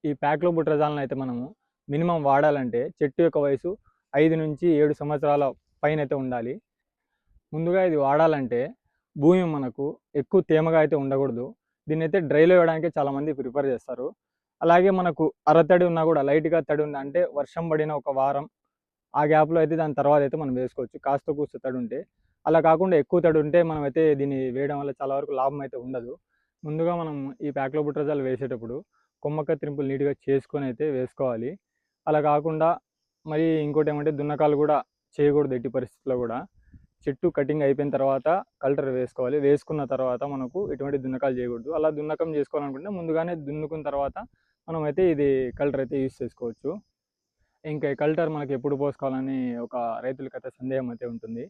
ఈ ప్యాక్లోబుట్రజాల్‌ని అయితే మనము మినిమమ్ వాడాలంటే చెట్టు యొక్క వయసు 5-7 సంవత్సరాల పైనైతే ఉండాలి. ముందుగా ఇది వాడాలంటే భూమి మనకు ఎక్కువ తేమగా అయితే ఉండకూడదు. దీన్నైతే డ్రైలో వేయడానికే చాలామంది ప్రిఫర్ చేస్తారు. అలాగే మనకు అరతడి ఉన్నా కూడా లైట్‌గా తడి ఉంది అంటే వర్షం పడిన ఒక వారం ఆ గ్యాప్‌లో అయితే దాని తర్వాత అయితే మనం వేసుకోవచ్చు. కాస్తో కూస్తో తడి ఉంటే. అలా కాకుండా ఎక్కువ తడి ఉంటే మనమైతే దీన్ని వేయడం వల్ల చాలా వరకు లాభం అయితే ఉండదు. ముందుగా మనం ఈ ప్యాక్లోబుట్రజాల్ వేసేటప్పుడు కొమ్మ కత్తిరింపులు నీట్‌గా చేసుకొని అయితే వేసుకోవాలి. అలా కాకుండా మరి ఇంకోటేమంటే దున్నకాలు కూడా చేయకూడదు ఎట్టి పరిస్థితిలో కూడా. చెట్టు కటింగ్ అయిపోయిన తర్వాత కల్టర్ వేసుకోవాలి. వేసుకున్న తర్వాత మనకు ఎటువంటి దున్నకాలు చేయకూడదు. అలా దున్నకం చేసుకోవాలనుకుంటే ముందుగానే దున్నుకున్న తర్వాత మనమైతే ఇది కల్టర్ అయితే యూజ్ చేసుకోవచ్చు. ఇంకా ఈ కల్టర్ మనకి ఎప్పుడు పోసుకోవాలని ఒక రైతులకైతే సందేహం అయితే ఉంటుంది.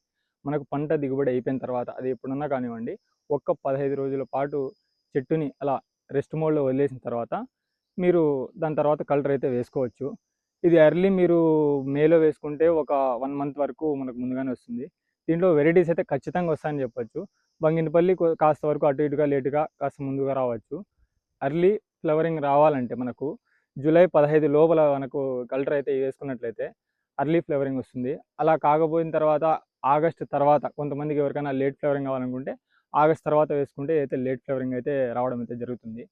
మనకు పంట దిగుబడి అయిపోయిన తర్వాత అది ఎప్పుడన్నా కానివ్వండి, ఒక్క 15 రోజుల పాటు చెట్టుని అలా రెస్ట్ మోడ్‌లో వదిలేసిన తర్వాత మీరు దాని తర్వాత కల్టర్ అయితే వేసుకోవచ్చు. ఇది ఎర్లీ మీరు మేలో వేసుకుంటే ఒక 1 మంత్ వరకు మనకు ముందుగానే వస్తుంది. దీంట్లో వెరైటీస్ అయితే ఖచ్చితంగా వస్తాయని చెప్పొచ్చు. బంగినపల్లి కాస్త వరకు అటు ఇటుగా లేట్‌గా కాస్త ముందుగా రావచ్చు. ఎర్లీ ఫ్లవరింగ్ రావాలంటే మనకు జూలై 15 లోపల మనకు కల్టర్ అయితే వేసుకున్నట్లయితే అర్లీ ఫ్లవరింగ్ వస్తుంది. అలా కాకపోయిన తర్వాత ఆగస్ట్ తర్వాత కొంతమందికి ఎవరికైనా లేట్ ఫ్లవరింగ్ కావాలనుకుంటే ఆగస్ట్ తర్వాత వేసుకుంటే అయితే లేట్ ఫ్లవరింగ్ అయితే రావడం అయితే జరుగుతుంది.